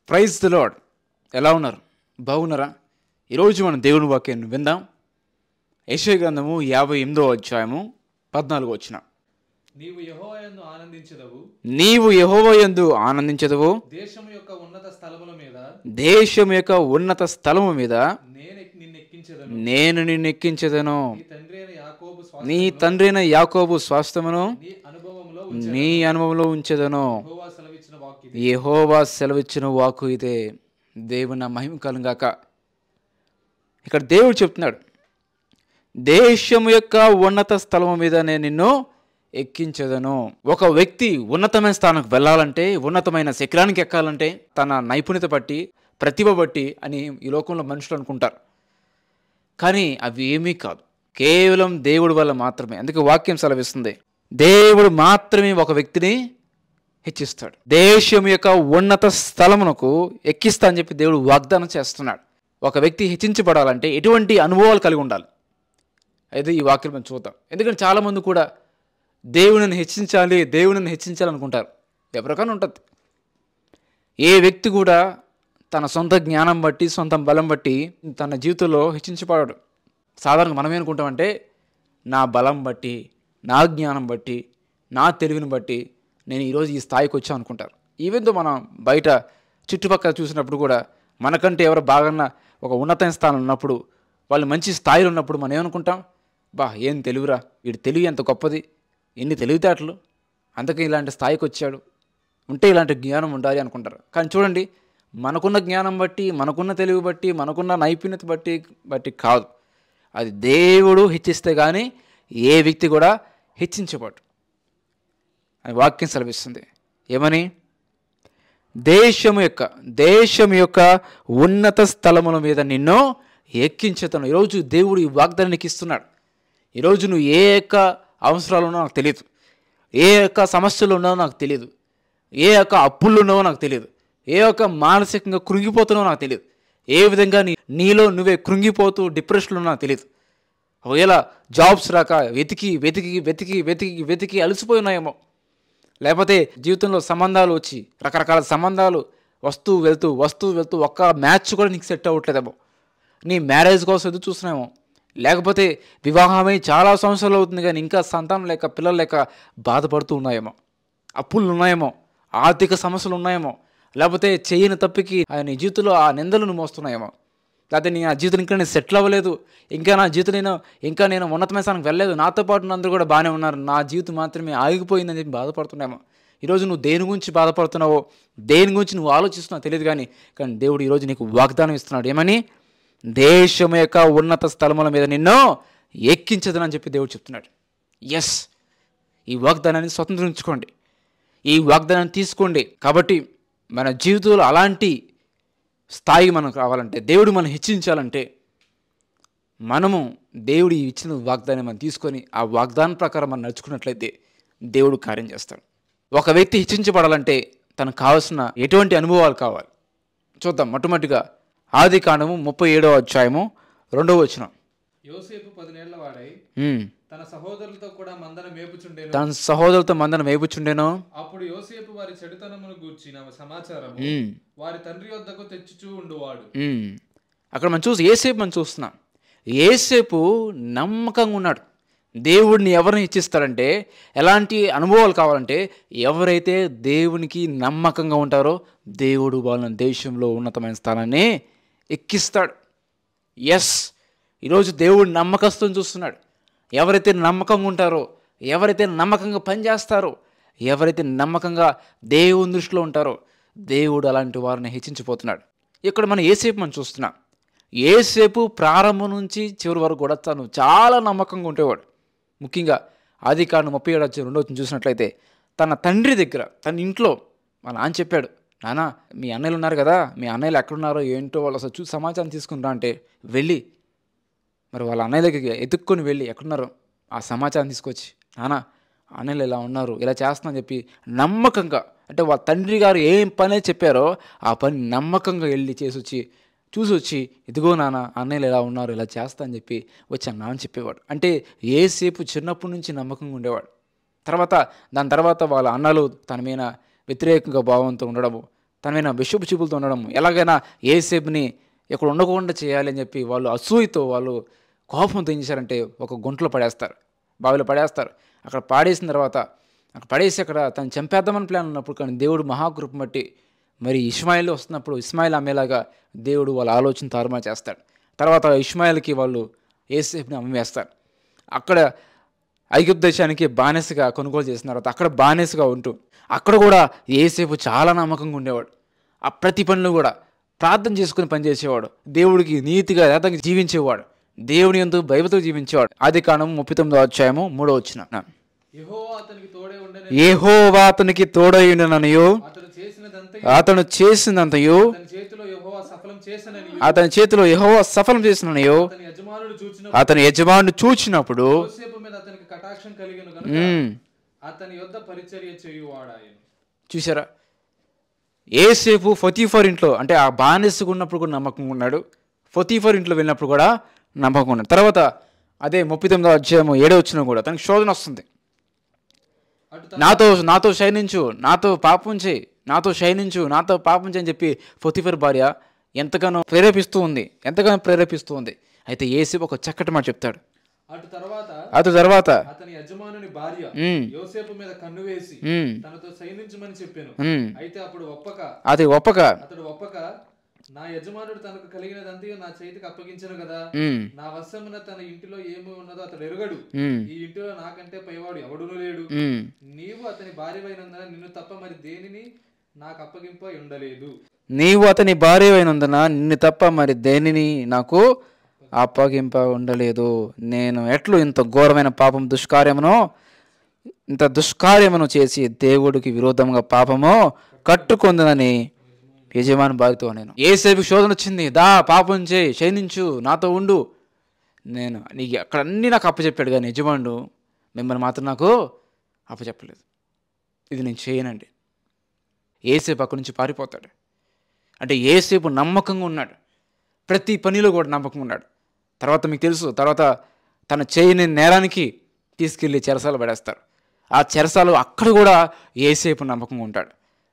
Praise the lord. ఎలా ఉన్నారు? బాగున్నారా? ఈరోజు మనం దేవుని వాక్యాన్ని విందాం. యెషయా గ్రంథము 58వ అధ్యాయము 14వ వచనం. నీవు యెహోవాయందు ఆనందించెదవు, నీవు యెహోవా యందు ఆనందించెదవు, దేశము యొక్క ఉన్నత స్థలముల మీద దేశం యొక్క ఉన్నత స్థలము మీద నిన్నెక్కించెదను. నేను నిన్నెక్కించెదను. నీ తండ్రి అయిన నీ తండ్రి అయిన యాకోబు యాకోబు స్వాస్థ్యమును నీ అనుభవములో నీ అనుభవంలో ఉంచెదను. యెహోవా సెలవిచ్చిన వాక్కు ఇది. యెహోవా సెలవిచ్చిన వాక్కు ఇదే. దేవుని మహిమ కలుగాక. ఇక్కడ దేవుడు చెప్తున్నాడు, దేశం యొక్క ఉన్నత స్థలము మీద నేను నిన్ను ఎక్కించదను. ఒక వ్యక్తి ఉన్నతమైన స్థానానికి వెళ్ళాలంటే, ఉన్నతమైన శిఖరానికి ఎక్కాలంటే తన నైపుణ్యత బట్టి, ప్రతిభ బట్టి అని ఈ లోకంలో మనుషులు అనుకుంటారు. కానీ అవి ఏమీ కాదు, కేవలం దేవుడి వల్ల మాత్రమే. అందుకే వాక్యం సెలవిస్తుంది, దేవుడు మాత్రమే ఒక వ్యక్తిని హెచ్చిస్తాడు. దేశం యొక్క ఉన్నత స్థలమునకు ఎక్కిస్తా అని చెప్పి దేవుడు వాగ్దానం చేస్తున్నాడు. ఒక వ్యక్తి హెచ్చించబడాలంటే ఎటువంటి అనుభవాలు కలిగి ఉండాలి, అయితే ఈ వాక్యం మనం చూద్దాం. ఎందుకంటే చాలామంది కూడా దేవునిని హెచ్చించాలి, దేవునిని హెచ్చించాలనుకుంటారు. ఎవరికైనా ఉంటుంది. ఏ వ్యక్తి కూడా తన సొంత జ్ఞానం బట్టి, సొంత బలం బట్టి తన జీవితంలో హెచ్చించబడాడు. సాధారణంగా మనం ఏమనుకుంటామంటే, నా బలం బట్టి, నా జ్ఞానం బట్టి, నా తెలివిని బట్టి నేను ఈరోజు ఈ స్థాయికి వచ్చాను అనుకుంటారు. ఈవెంతో మనం బయట చుట్టుపక్కల చూసినప్పుడు కూడా మనకంటే ఎవరు బాగా ఒక ఉన్నతమైన స్థానం ఉన్నప్పుడు, వాళ్ళు మంచి స్థాయిలో ఉన్నప్పుడు మనం ఏమనుకుంటాం, బా ఏం తెలివిరా, వీడి తెలివి ఎంత గొప్పది, ఎన్ని తెలివితేటలు, అందుకే ఇలాంటి స్థాయికి వచ్చాడు, ఉంటే ఇలాంటి జ్ఞానం ఉండాలి అనుకుంటారు. కానీ చూడండి, మనకున్న జ్ఞానం బట్టి, మనకున్న తెలివి బట్టి, మనకున్న నైపుణ్యత బట్టి కాదు. అది దేవుడు హెచ్చిస్తే కానీ ఏ వ్యక్తి కూడా హెచ్చించబడు అని వాక్యం సెలవిస్తుంది. ఏమని? దేశం యొక్క ఉన్నత స్థలముల మీద నిన్ను ఎక్కించుతాను. ఈరోజు దేవుడు ఈ వాగ్దానానికి ఇస్తున్నాడు. ఈరోజు నువ్వు ఏ యొక్క అవసరాలు ఉన్నావో నాకు తెలియదు, ఏ యొక్క సమస్యలు ఉన్నావో నాకు తెలియదు, ఏ యొక్క అప్పులు ఉన్నావో నాకు తెలియదు, ఏ యొక్క మానసికంగా కృంగిపోతున్నావో నాకు తెలియదు, ఏ విధంగా నీలో నువ్వే కృంగిపోతూ డిప్రెషన్లో నాకు తెలియదు. ఒకవేళ జాబ్స్ రాక వెతికి వెతికి వెతికి వెతికి వెతికి అలసిపోయి ఉన్నాయేమో, లేకపోతే జీవితంలో సంబంధాలు వచ్చి రకరకాల సంబంధాలు వస్తూ వెళ్తూ ఒక్క మ్యాచ్ కూడా నీకు సెట్ అవ్వట్లేదేమో, నీ మ్యారేజ్ కోసం ఎదురు చూస్తున్నామో, లేకపోతే వివాహమై చాలా సంవత్సరాలు అవుతుంది కానీ ఇంకా సంతానం లేక, పిల్లలు లేక బాధపడుతూ ఉన్నాయేమో, అప్పులు ఉన్నాయేమో, ఆర్థిక సమస్యలు ఉన్నాయేమో, లేకపోతే చేయని తప్పికి నీ జీవితంలో ఆ నిందలను మోస్తున్నాయేమో, లేకపోతే నా జీవితం ఇంకా నేను సెటిల్ అవ్వలేదు, ఇంకా నా జీవితం ఇంకా నేను ఉన్నతమైన స్థానానికి వెళ్ళలేదు, నాతో పాటు అందరూ కూడా బాగానే ఉన్నారు, నా జీవితం మాత్రమే ఆగిపోయిందని చెప్పి బాధపడుతున్నామో. ఈరోజు నువ్వు దేని గురించి బాధపడుతున్నావో, దేని గురించి నువ్వు ఆలోచిస్తున్నావో తెలియదు, కానీ దేవుడు ఈరోజు నీకు వాగ్దానం ఇస్తున్నాడు. ఏమని? దేశం యొక్క ఉన్నత స్థలముల మీద నిన్ను ఎక్కించదని చెప్పి దేవుడు చెప్తున్నాడు. ఎస్, ఈ వాగ్దానాన్ని స్వతంత్రించుకోండి, ఈ వాగ్దానాన్ని తీసుకోండి. కాబట్టి మన జీవితంలో అలాంటి స్థాయి మనకు రావాలంటే, దేవుడు మనం హెచ్చించాలంటే, మనము దేవుడు ఇచ్చిన వాగ్దానం మనం తీసుకొని ఆ వాగ్దానం ప్రకారం మనం నడుచుకున్నట్లయితే దేవుడు కార్యం చేస్తాడు. ఒక వ్యక్తి హెచ్చించబడాలంటే తనకు కావాల్సిన ఎటువంటి అనుభవాలు కావాలి చూద్దాం. మొట్టమొదటిగా ఆదికాండము 37వ అధ్యాయము 2వ వచనం. యోసేపు 10 ఏళ్ల వాడై తన సహోదరులతో కూడా మందను మేపుచుండెను. అప్పుడు యోసేపు వారి చెడుతనమును గూర్చిన సమాచారము వారి తండ్రి వద్దకు తెచ్చుచూ ఉండువాడు. అక్కడ మనం చూస్తున్నాం, యోసేపు నమ్మకంగా ఉన్నాడు. దేవుడిని ఎవరిని ఇచ్చిస్తాడంటే, ఎలాంటి అనుభవాలు కావాలంటే, ఎవరైతే దేవునికి నమ్మకంగా ఉంటారో దేవుడు వాళ్ళని దేశంలో ఉన్నతమైన స్థానాన్ని ఎక్కిస్తాడు. ఎస్, ఈరోజు దేవుడు నమ్మకస్తుని చూస్తున్నాడు. ఎవరైతే నమ్మకంగా ఉంటారో, ఎవరైతే నమ్మకంగా పనిచేస్తారో, ఎవరైతే నమ్మకంగా దేవుని దృష్టిలో ఉంటారో దేవుడు అలాంటి వారిని హెచ్చించిపోతున్నాడు. ఇక్కడ మనం యోసేపు చూస్తున్నాం. యోసేపు ప్రారంభం నుంచి చివరి వరకు కూడా తను చాలా నమ్మకంగా ఉండేవాడు. ముఖ్యంగా ఆదికాండం 37:2 చూసినట్లయితే తన తండ్రి దగ్గర, తన ఇంట్లో మా నాన్న చెప్పాడు, నాన్న మీ అన్నయ్యలు ఉన్నారు కదా, మీ అన్నయ్యలు ఎక్కడున్నారో ఏంటో వాళ్ళు అసలు చూసి సమాచారం తీసుకుంటా అంటే వెళ్ళి మరి వాళ్ళ అన్నయ్య దగ్గరికి ఎత్తుక్కొని వెళ్ళి ఎక్కడున్నారో ఆ సమాచారం తీసుకొచ్చి, నాన్న అన్నయ్యలు ఇలా ఉన్నారు, ఇలా చేస్తున్నాని చెప్పి నమ్మకంగా, అంటే వాళ్ళ తండ్రి గారు ఏం పని చెప్పారో ఆ పని నమ్మకంగా వెళ్ళి చూసి వచ్చి ఇదిగో నాన్న అన్నయ్యలు ఎలా ఉన్నారు, ఇలా చేస్తా అని చెప్పి వచ్చి అన్నా అని చెప్పేవాడు. అంటే యోసేపు చిన్నప్పటి నుంచి నమ్మకంగా ఉండేవాడు. దాని తర్వాత వాళ్ళ అన్నలు తన మీద వ్యతిరేకంగా భావంతో ఉండడము, తనమైన విషపు చూపులతో ఉండడం, ఎలాగైనా యోసేపుని ఇక్కడ ఉండకుండా చేయాలి అని చెప్పి వాళ్ళు అసూయతో వాళ్ళు కోపంతో ఏం చేశారంటే ఒక గుంటలో పడేస్తారు, బావిలో పడేస్తారు. అక్కడ పాడేసిన తర్వాత అక్కడ పడేసి అక్కడ తను చంపేద్దామని ప్లాన్ ఉన్నప్పుడు కానీ దేవుడు మహాకృప బట్టి మరి ఇష్మాయిల్ వస్తున్నప్పుడు ఇస్మాయిల్ అమ్మేలాగా దేవుడు వాళ్ళ ఆలోచన తారుమారు చేస్తాడు. తర్వాత ఇష్మాయిల్కి వాళ్ళు యోసేపుని అమ్మేస్తారు. అక్కడ ఐగుప్తు దేశానికి బానిసగా కొనుగోలు చేసిన తర్వాత అక్కడ బానిసగా ఉంటూ అక్కడ కూడా యోసేపు చాలా నమ్మకంగా ఉండేవాడు. ఆ ప్రతి పనులు కూడా ప్రార్థన చేసుకుని పనిచేసేవాడు, దేవుడికి నీతిగా యథార్థంగా జీవించేవాడు, దేవుని యందు భయభక్తులు జీవించేవాడు. ఆదికాండం 39:3 యెహోవా అతనికి తోడై ఉండెను, యెహోవా అతనికి తోడై ఉండెననియు అతను చేసినంతయు అతని చేతిలో యెహోవా సఫలం చేసెననియు అతని చేతిలో యెహోవా సఫలం చేసిననియు అతని యజమానుడు చూచినప్పుడు యోసేపు మీద అతనికి కటాక్షం కలిగెను గనుక అతని యొద్ద పరిచర్య చేయువాడాయెను. చూసారా, యోసేపు పొతీఫర్ ఇంట్లో అంటే ఆ బానిసగా ఉన్నప్పుడు కూడా నమ్మకంగా ఉన్నాడు, పొతీఫర్ ఇంట్లో వెళ్ళినప్పుడు కూడా నమ్మకంగా ఉన్నాడు. తర్వాత అదే 39:7 కూడా తనకి శోధన వస్తుంది. నాతో శయనించు, నాతో పాపం చేయి, నాతో శయనించు, నాతో పాపం చేయి అని చెప్పి పొతీఫర్ భార్య ఎంతగానో ప్రేరేపిస్తూ ఉంది. అయితే యోసేపు ఒక చక్కటి మాట చెప్తాడు. అటు తర్వాత అతని యజమానుని భార్య యోసేపు మీద కన్ను వేసి తనతో శయనించమని చెప్పాను. అయితే అతడు ఒప్పక నా యజమానుడు తనకు కలిగినదంతా నా చేతికి అప్పగించను కదా, నా వశమున తన ఇంటిలో ఏమి ఉన్నదో అతడు ఎరుగడు, ఈ ఇంటిలో నాకంటే పైవాడు ఎవడునూ లేడు, నీవు అతని భార్యవైనందున నిన్ను తప్ప మరి దేనిని నాకు అప్పగింప ఉండలేదు. నీవు అతని భార్యవైనందున నిన్ను తప్ప మరి దేనిని నాకు అప్పగింప ఉండలేదు. నేను ఎట్లు ఇంత ఘోరమైన పాపం దుష్కార్యమును చేసి దేవుడికి విరోధంగా పాపము కట్టుకుందని యజమాని భార్యతో నేను. యోసేపు శోధన వచ్చింది, దా పాపం చేయి, శయనించు, నాతో ఉండు, నేను నీకు అక్కడ అన్నీ నాకు అప్పచెప్పాడు కానీ యజమానుడు మిమ్మల్ని మాత్రం నాకు అప్పచెప్పలేదు, ఇది నేను చేయనండి. యోసేపు అక్కడి నుంచి పారిపోతాడు. అంటే యోసేపు నమ్మకంగా ఉన్నాడు, ప్రతి పనిలో కూడా నమ్మకంగా ఉన్నాడు. తర్వాత మీకు తెలుసు, తర్వాత తన చేయని నేరానికి తీసుకెళ్ళి చెరసాల పడేస్తారు. ఆ చెరసాలు అక్కడ కూడా యోసేపు నమ్మకంగా ఉంటాడు,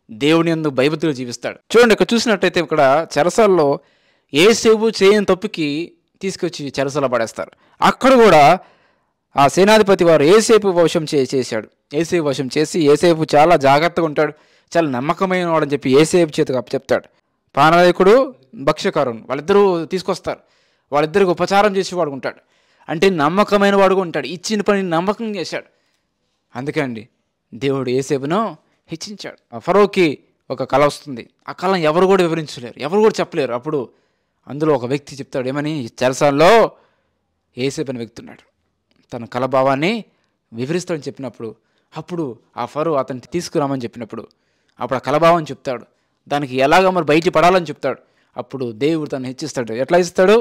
దేవుని యందు భయభక్తులు జీవిస్తాడు. చూడండి, ఇక్కడ చూసినట్టయితే ఇక్కడ చెరసాల్లో యోసేపు చేయని తప్పుకి తీసుకొచ్చి చెరసాల పడేస్తారు. అక్కడ కూడా ఆ సేనాధిపతి వారు యోసేపు వశం చేశాడు. యోసేపు వశం చేసి యోసేపు చాలా జాగ్రత్తగా ఉంటాడు, చాలా నమ్మకమైన వాడని చెప్పి యోసేపు చేతికి అప్పచెప్తాడు. పాననాయకుడు భక్ష్యకారుడు వాళ్ళిద్దరూ తీసుకొస్తారు, వాళ్ళిద్దరికి ఉపచారం చేసి వాడుకుంటాడు. అంటే నమ్మకమైన వాడుగా ఉంటాడు, ఇచ్చిన పని నమ్మకం చేశాడు. అందుకే అండి దేవుడు యోసేపును హెచ్చించాడు. ఫరోకి ఒక కళ వస్తుంది, ఆ కళను ఎవరు కూడా వివరించలేరు, ఎవరు కూడా చెప్పలేరు. అప్పుడు అందులో ఒక వ్యక్తి చెప్తాడు, ఏమని, చెరసాల్లో యోసేపు అనే వ్యక్తి ఉన్నాడు, తన కళ భావాన్ని వివరిస్తాడని చెప్పినప్పుడు అప్పుడు ఆ ఫరో అతన్ని తీసుకురామని చెప్పినప్పుడు అప్పుడు ఆ కళభావం చెప్తాడు, దానికి ఎలాగ మరి బయట పడాలని చెప్తాడు. అప్పుడు దేవుడు తను హెచ్చిస్తాడు. ఎట్లా ఇస్తాడు?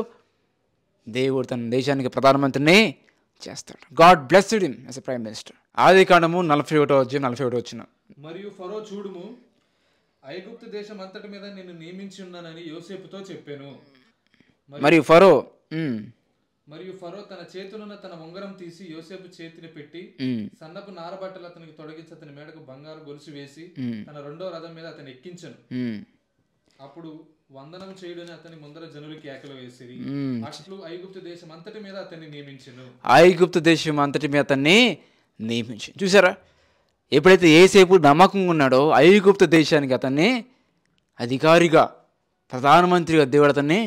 దేవుడు తన దేశానికి ప్రధానమంత్రిని చేస్తాడు. God blessed him as a prime minister. ఆదికాండము 41:41 మరియు ఫరో చూడుము, ఐగుప్తు దేశం అంతటి మీద నిన్ను నియమించి ఉన్నానని యోసేపుతో చెప్పాను. మరియు ఫరో తన చేతులున్న తన ఉంగరం తీసి యోసేపు చేతిని పెట్టి సన్నపు నారబట్టలు అతనికి తొలగించి అతని మేడకు బంగారు గొలుసు వేసి తన రెండో రథం మీద అతను ఎక్కించను. అప్పుడు వందనం చేయుడని అతని ముందర జనులు కేకలు వేసిరి. అట్లు ఐగుప్తు దేశం అంతటి మీద అతన్ని నియమించెను. ఐగుప్తు దేశం అంతటి మీద అతన్ని నియమించి. చూసారా, ఎప్పుడైతే యోసేపు నమ్మకంగా ఉన్నాడో ఐగుప్తు దేశానికి అతన్ని అధికారిగా ప్రధానమంత్రిగా దేవుడు అతన్ని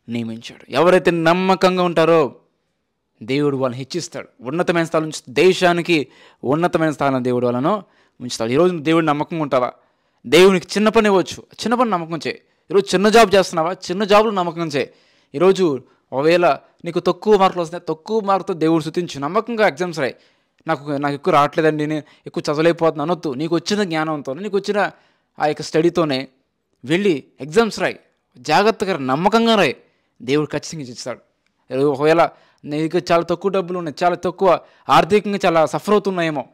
నియమించాడు. ఎవరైతే నమ్మకంగా ఉంటారో దేవుడు వాళ్ళని హెచ్చిస్తాడు, ఉన్నతమైన స్థానం ఉంచుతాడు, దేశానికి ఉన్నతమైన స్థానం దేవుడు వాళ్ళను ఉంచుతాడు. ఈరోజు దేవుడు నమ్మకంగా ఉంటావా? దేవునికి చిన్న పని ఇవ్వచ్చు, చిన్న పని నమ్మకం చేయి. ఈరోజు చిన్న జాబ్ చేస్తున్నావా? చిన్న జాబులు నమ్మకం చేయి. ఈరోజు ఒకవేళ నీకు తక్కువ మార్కులు వస్తున్నాయి, తక్కువ మార్కుతో దేవుడు స్తుతించు, నమ్మకంగా ఎగ్జామ్స్ రాయి. నాకు ఎక్కువ రావట్లేదండి, నేను ఎక్కువ చదవలేకపోతున్నాను అనొద్దు. నీకు వచ్చిన జ్ఞానంతో, నీకు వచ్చిన ఆ యొక్క స్టడీతోనే వెళ్ళి ఎగ్జామ్స్ రాయి, జాగ్రత్తగా నమ్మకంగా రాయి, దేవుడు ఖచ్చితంగా ఇస్తాడు. ఒకవేళ నీకు చాలా తక్కువ డబ్బులు ఉన్నాయి, చాలా తక్కువ ఆర్థికంగా చాలా సఫర్ అవుతున్నాయేమో,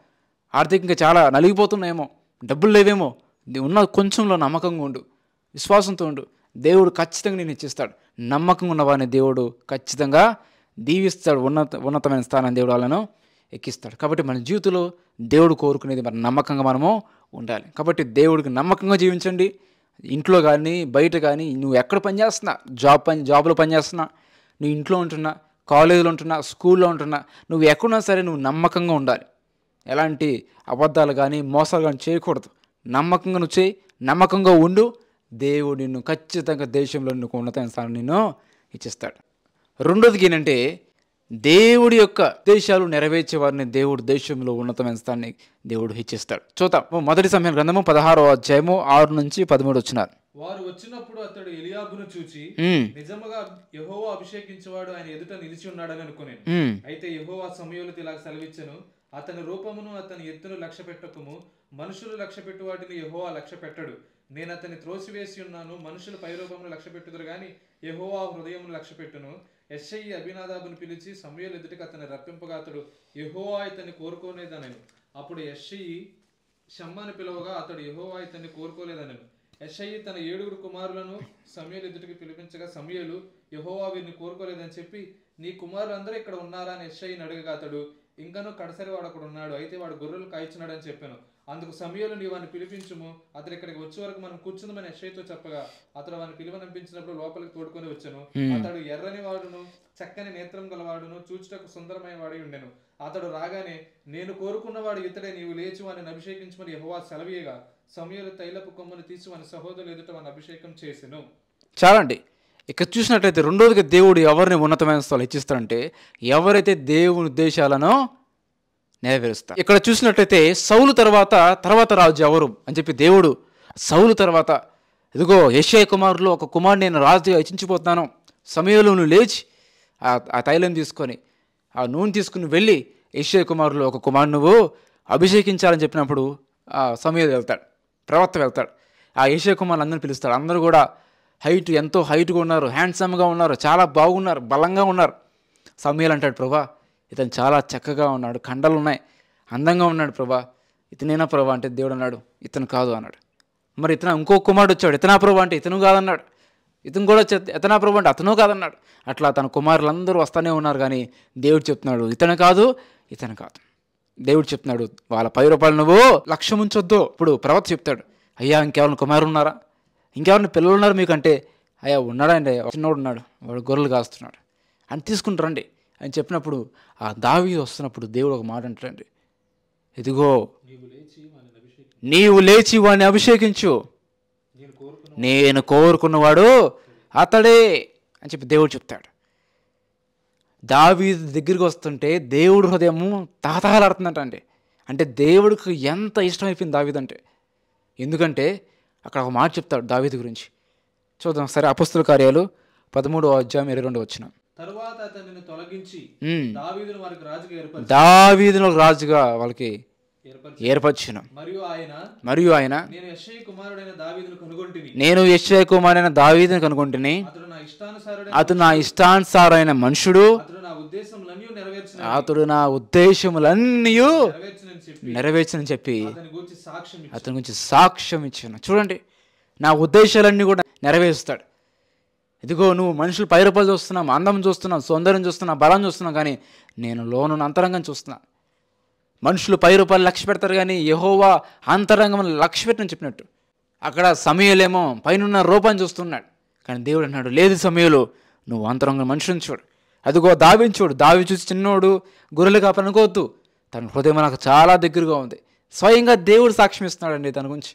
ఆర్థికంగా చాలా నలిగిపోతున్నాయేమో, డబ్బులు లేవేమో, ఉన్న కొంచెంలో నమ్మకంగా ఉండు, విశ్వాసంతో ఉండు, దేవుడు ఖచ్చితంగా నేను ఇచ్చిస్తాడు. నమ్మకంగా ఉన్నవాడిని దేవుడు ఖచ్చితంగా దీవిస్తాడు, ఉన్నతమైన స్థానాన్ని దేవుడు వాళ్ళను ఎక్కిస్తాడు. కాబట్టి మన జీవితంలో దేవుడు కోరుకునేది మన నమ్మకంగా మనము ఉండాలి. కాబట్టి దేవుడికి నమ్మకంగా జీవించండి, ఇంట్లో కానీ బయట కానీ నువ్వు ఎక్కడ పని చేస్తున్నా, జాబ్లో పని చేస్తున్నా, నువ్వు ఇంట్లో ఉంటున్నా, కాలేజీలో ఉంటున్నా, స్కూల్లో ఉంటున్నా, నువ్వు ఎక్కడున్నా సరే నువ్వు నమ్మకంగా ఉండాలి. ఎలాంటి అబద్ధాలు కానీ మోసాలు కానీ చేయకూడదు. నమ్మకంగా నువ్వు చేయి, నమ్మకంగా ఉండు. దేవుడు నిన్ను ఖచ్చితంగా దేశంలో నీకు ఉన్నతమైన స్థానం నిన్ను ఇచ్చిస్తాడు. రెండోదికి ఏంటంటే దేవుడి యొక్క ఉద్దేశాలు నెరవేర్చే వారిని దేవుడు దేశంలో ఉన్నతమైన స్థానాన్ని దేవుడు హెచ్చిస్తాడు. చూద్దాం. మొదటి సమయం గ్రంథము 16వ అధ్యాయము 6 నుంచి 13 వచ్చినారు. వారు వచ్చినప్పుడు అతడు ఎలియాబును చూచి నిజముగా యెహోవా అభిషేకించేవాడు ఆయన ఎదుట నిలిచి ఉన్నాడని అనుకునేను. అయితే యెహోవా సమూయేలుతో ఇలా సెలవిచ్చెను, అతని రూపమును అతని ఎత్తును లక్ష్య పెట్టకుము, మనుషులు లక్ష్య పెట్టు వాటిని యెహోవా లక్ష్య పెట్టడు. నేను అతన్ని త్రోసివేసి ఉన్నాను, మనుషులు పైరూపమును లక్ష్య పెట్టుదురు గాని యెహోవా హృదయమును లక్ష్య పెట్టును. యెష్షయి అబీనాదాబును పిలిచి సమూయేలు ఎదుటికి అతన్ని రప్పింపగా అతడు యెహోవా ఇతన్ని కోరుకోలేదనెను. అప్పుడు యెష్షయి షమ్మాను పిలవగా అతడు యెహోవా ఇతన్ని కోరుకోలేదనెను. యెష్షయి తన 7 కుమారులను సమూయేలు ఎదుటికి పిలిపించగా సమూయేలు యెహోవా వీరిని కోరుకోలేదని చెప్పి, నీ కుమారులందరూ ఇక్కడ ఉన్నారా అని యెష్షయిని అడగగా అతడు, ఇంకనూ కడసరి వాడు అక్కడ ఉన్నాడు, అయితే వాడు గొర్రెలు కాయిచున్నాడని చెప్పాను. అందుకు సమూయేలు, నీ వాడిని పిలిపించుము, అతడు ఇక్కడికి వచ్చే వరకు మనం కూర్చుందామని యెష్షయితో చెప్పగా అతడు వాడిని పిలువనంపించినప్పుడు లోపలికి తోడుకొని వచ్చాను. అతడు ఎర్రని వాడును చక్కని నేత్రం గలవాడును చూచుటకు సుందరమైన వాడి ఉండెను. అతడు రాగానే, నేను కోరుకున్నవాడు ఇతడే, నీవు లేచి వాడిని అభిషేకించమని యెహోవా సెలవీయగా సమూయేలు తైలపు కొమ్మను తీసి వాని సహోదరులు ఎదుట వాడిని అభిషేకం చేసెను. చాలండి. ఇక్కడ చూసినట్లయితే రెండోదిగా దేవుడు ఎవరిని ఉన్నతమైన స్థాయిలో హెచ్చిస్తాడంటే ఎవరైతే దేవుని ఉద్దేశాలను నెరవేరుస్తారు. ఇక్కడ చూసినట్లయితే సౌలు తర్వాత రాజు ఎవరు అని చెప్పి దేవుడు సౌలు తర్వాత, ఇదిగో యెష్షయి కుమారులు ఒక కుమారుడు నేను రాజుగా హెచ్చించిపోతున్నాను, సమూయేలు నువ్వు లేచి ఆ తైలం తీసుకొని ఆ నూనె తీసుకుని వెళ్ళి యెష్షయి కుమారులు ఒక కుమారుడు నువ్వు అభిషేకించాలని చెప్పినప్పుడు ఆ సమూయేలు వెళ్తాడు, ప్రవక్త వెళ్తాడు. ఆ యెష్షయి కుమారులు అందరిని పిలుస్తాడు. అందరూ కూడా ఎంతో హైట్గా ఉన్నారు, హ్యాండ్సమ్గా ఉన్నారు, చాలా బాగున్నారు, బలంగా ఉన్నారు. సమూయేలు అంటాడు, ప్రభా ఇతను చాలా చక్కగా ఉన్నాడు, కండలు ఉన్నాయి, అందంగా ఉన్నాడు ప్రభా, ఇతనేనా ప్రభా అంటే దేవుడు అన్నాడు, ఇతను కాదు అన్నాడు. మరి ఇంకో కుమారుడు వచ్చాడు, ఇతనా ప్రభా అంటే ఇతను కాదన్నాడు. ఇతను కూడా ఇతనా ప్రభా అంటే అతను కాదన్నాడు. అట్లా తన కుమారులందరూ వస్తూనే ఉన్నారు. కానీ దేవుడు చెప్తున్నాడు, ఇతను కాదు. దేవుడు చెప్తున్నాడు, వాళ్ళ 10 రూపాయలు నువ్వు లక్ష్యం ఉంచొద్దు. ఇప్పుడు ప్రవక్త చెప్తాడు, అయ్యా ఇంకెవరిని కుమారులు ఉన్నారా, ఇంకెవరిని పిల్లలు ఉన్నారు మీకంటే, అయ్యా ఉన్నాడండి, చిన్నోడు ఉన్నాడు, వాడు గొర్రెలు కాస్తున్నాడు అని తీసుకుంటారండి అని చెప్పినప్పుడు ఆ దావీదు వస్తున్నప్పుడు దేవుడు ఒక మాట అంటాడండి, ఇదిగో నీవు లేచి వాడిని అభిషేకించు, నేను కోరుకున్నవాడు అతడే అని చెప్పి దేవుడు చెప్తాడు. దావీదు దగ్గరికి వస్తుంటే దేవుడు హృదయము తహతహలాడుతుందంట. అంటే దేవుడికి ఎంత ఇష్టమైపోయింది దావీదు అంటే. ఎందుకంటే అక్కడ ఒక మాట చెప్తాడు దావీదు గురించి. చూద్దాం సరే. అపొస్తలుల కార్యాలు 13వ అధ్యాయం 22 వచనం. తరువాత అతనిని తొలగించి దావీదును రాజుగా వాళ్ళకి ఏర్పరచును. మరియు ఆయన నేను యెష్షయి కుమారుడైన దావీదును కనుగొంటిని, అతడు నా ఇష్టానుసారైన మనుషుడు, అతడు నా ఉద్దేశములన్నీ నెరవేర్చనని చెప్పి అతని గురించి సాక్ష్యం ఇచ్చాను. చూడండి, నా ఉద్దేశాలన్నీ కూడా నెరవేరుస్తాడు. ఇదిగో నువ్వు మనుషులు పైరూపాలు చూస్తున్నావు, అందం చూస్తున్నావు, సౌందర్యం చూస్తున్నావు, బలం చూస్తున్నావు, కానీ నేను లోను అంతరంగం చూస్తున్నా. మనుషులు పైరూపాలు లక్ష్య పెడతారు కానీ యెహోవా అంతరంగం లక్ష్య పెట్టని చెప్పినట్టు. అక్కడ సమూయేలేమో పైన రూపాన్ని చూస్తున్నాడు, కానీ దేవుడు అన్నాడు, లేదు సమూయేలు, నువ్వు అంతరంగం మనుషుని చూడు. అదిగో దావీదుని చూడు. దావీదు చూసి చిన్నోడు గొర్రెలు కాపనుకోవద్దు, తన హృదయం నాకు చాలా దగ్గరగా ఉంది. స్వయంగా దేవుడు సాక్ష్యం ఇస్తున్నాడండి తన గురించి.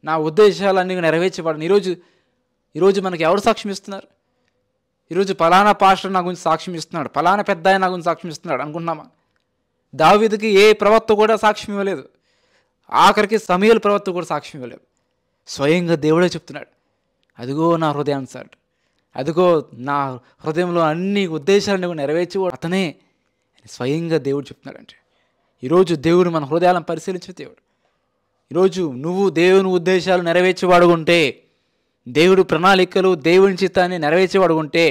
నా ఉద్దేశాలన్నీ నెరవేర్చబడను. ఈరోజు మనకి ఎవరు సాక్ష్యం ఇస్తున్నారు? ఈరోజు పలానా పాస్టర్ నా గురించి సాక్ష్యం ఇస్తున్నాడు, పలానా పెద్ద ఆయన నా గురించి సాక్ష్యం ఇస్తున్నాడు అనుకుంటున్నామా? దావీదుకి ఏ ప్రవక్త కూడా సాక్ష్యం ఇవ్వలేదు. ఆఖరికి సమూయేలు ప్రవక్త కూడా సాక్ష్యం ఇవ్వలేదు. స్వయంగా దేవుడే చెప్తున్నాడు, అదిగో నా హృదయానుసారుడు, అదిగో నా హృదయంలో అన్ని ఉద్దేశాలను నెరవేర్చి అతనే స్వయంగా దేవుడు చెప్తున్నాడంటే. ఈరోజు దేవుడు మన హృదయాలను పరిశీలించే దేవుడు. ఈరోజు నువ్వు దేవుని ఉద్దేశాలు నెరవేర్చేవాడుకుంటే, దేవుడు ప్రణాళికలు దేవుని చిత్తాన్ని నెరవేర్చేవాడుకుంటే,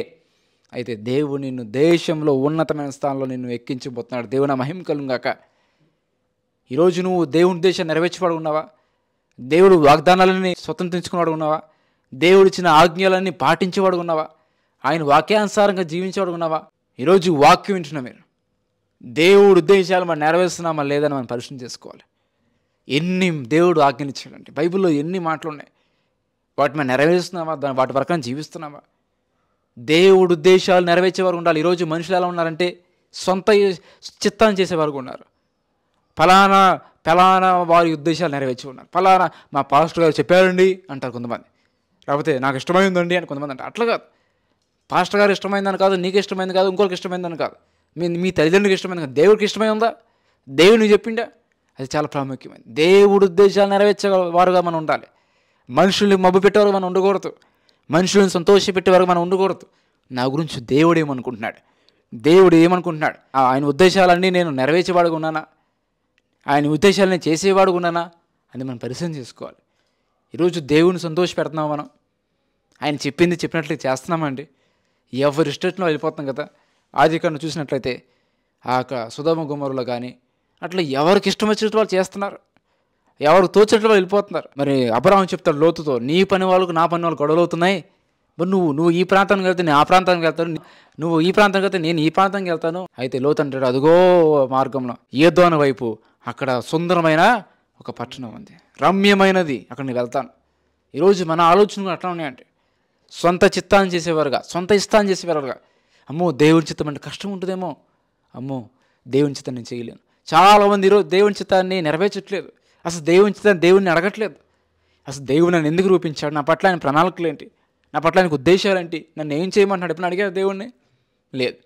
అయితే దేవుడు నిన్ను దేశంలో ఉన్నతమైన స్థానంలో నిన్ను ఎక్కించబోతున్నాడు. దేవుని మహిమ కలుగాక. ఈరోజు నువ్వు దేవుని ఉద్దేశాన్ని నెరవేర్చేవాడు ఉన్నావా? దేవుడు వాగ్దానాలని స్వతంత్రించుకునేవాడు ఉన్నావా? దేవుడు ఇచ్చిన ఆజ్ఞలన్నీ పాటించేవాడు ఉన్నావా? ఆయన వాక్యానుసారంగా జీవించేవాడు ఉన్నావా? ఈరోజు వాక్యం వింటున్నా మీరు, దేవుడు ఉద్దేశాలు మనం నెరవేరుస్తున్నామా లేదని మనం పరిశీలన చేసుకోవాలి. ఎన్ని దేవుడు ఆజ్ఞలు ఇచ్చాడంటే, బైబిల్లో ఎన్ని మాటలు ఉన్నాయి. వాటి మనం నెరవేరుస్తున్నామా? వాటి ప్రకారం జీవిస్తున్నామా? దేవుడు ఉద్దేశాలు నెరవేర్చేవారు ఉండాలి. ఈరోజు మనుషులు ఎలా ఉన్నారంటే సొంత చిత్తాన్ని చేసేవారు ఉన్నారు. ఫలానా వారి ఉద్దేశాలు నెరవేర్చి ఉన్నారు. ఫలానా మా పాస్టర్ గారు చెప్పారండి అంటారు కొంతమంది. లేకపోతే నాకు ఇష్టమైందండి అని కొంతమంది అంటారు. అట్లా కాదు. పాస్టర్ గారు ఇష్టమైందని కాదు, నీకు ఇష్టమైంది కాదు, ఇంకొకరికి ఇష్టమైందని కాదు, మీ తల్లిదండ్రులకు ఇష్టమైంది కాదు, దేవుడికి ఇష్టమై ఉందా? దేవుడిని చెప్పిండా? అది చాలా ప్రాముఖ్యమైనది. దేవుడు ఉద్దేశాలు నెరవేర్చేవారుగా మనం ఉండాలి. మనుషుల్ని మబ్బు పెట్టేవారు మనం ఉండకూడదు. మనుషులను సంతోషపెట్టేవారు మనం ఉండకూడదు. నా గురించి దేవుడు ఏమనుకుంటున్నాడు? దేవుడు ఏమనుకుంటున్నాడు? ఆయన ఉద్దేశాలన్నీ నేను నెరవేర్చేవాడుగా ఉన్నానా? ఆయన ఉద్దేశాలని చేసేవాడుగా ఉన్నానా అని మనం పరిశీలన చేసుకోవాలి. ఈరోజు దేవుని సంతోష పెడుతున్నాం మనం. ఆయన చెప్పింది చెప్పినట్లు చేస్తున్నామండి. ఎవరి ఇష్టంలో వెళ్ళిపోతున్నాం కదా. ఆదికాండం చూసినట్లయితే సుధమ గుమ్మరులో కానీ అట్లా ఎవరికి ఇష్టం వచ్చినట్టు వాళ్ళు చేస్తున్నారు. ఎవరు తోచినట్లు వాళ్ళు వెళ్ళిపోతున్నారు. మరి అబ్రాహాము చెప్తాడు లోతుతో, నీ పని వాళ్ళకు నా పని వాళ్ళు గొడవలు అవుతున్నాయి. మరి నువ్వు ఈ ప్రాంతానికి వెళ్తే నేను ఆ ప్రాంతానికి వెళ్తాను, నువ్వు ఈ ప్రాంతానికి వెళ్తే నేను ఈ ప్రాంతానికి వెళ్తాను. అయితే లోతు అంటాడు, అదిగో మార్గంలో ఏదోని వైపు అక్కడ సుందరమైన ఒక పట్టణం ఉంది, రమ్యమైనది, అక్కడ నేను వెళ్తాను. ఈరోజు మన ఆలోచనలు అట్లా ఉన్నాయంటే సొంత చిత్తాన్ని చేసేవారుగా, సొంత ఇష్టాన్ని చేసేవారుగా. అమ్మో దేవుని చిత్తం అంటే కష్టం ఉంటుందేమో, అమ్మో దేవుని చిత్తం నేను చేయలేను. చాలామంది ఈరోజు దేవుని చిత్తాన్ని నెరవేర్చట్లేదు. అసలు దేవుని చిత్తాన్ని దేవుడిని అడగట్లేదు. అసలు దేవుడు నన్ను ఎందుకు రూపించాడు, నా పట్ల ఆయన ప్రణాళికలు ఏంటి, నా పట్ల ఆయనకు ఉద్దేశాలు ఏంటి, నన్ను ఏం చేయమంటున్నాడు ఎప్పుడు అడిగారు దేవుణ్ణి? లేదు.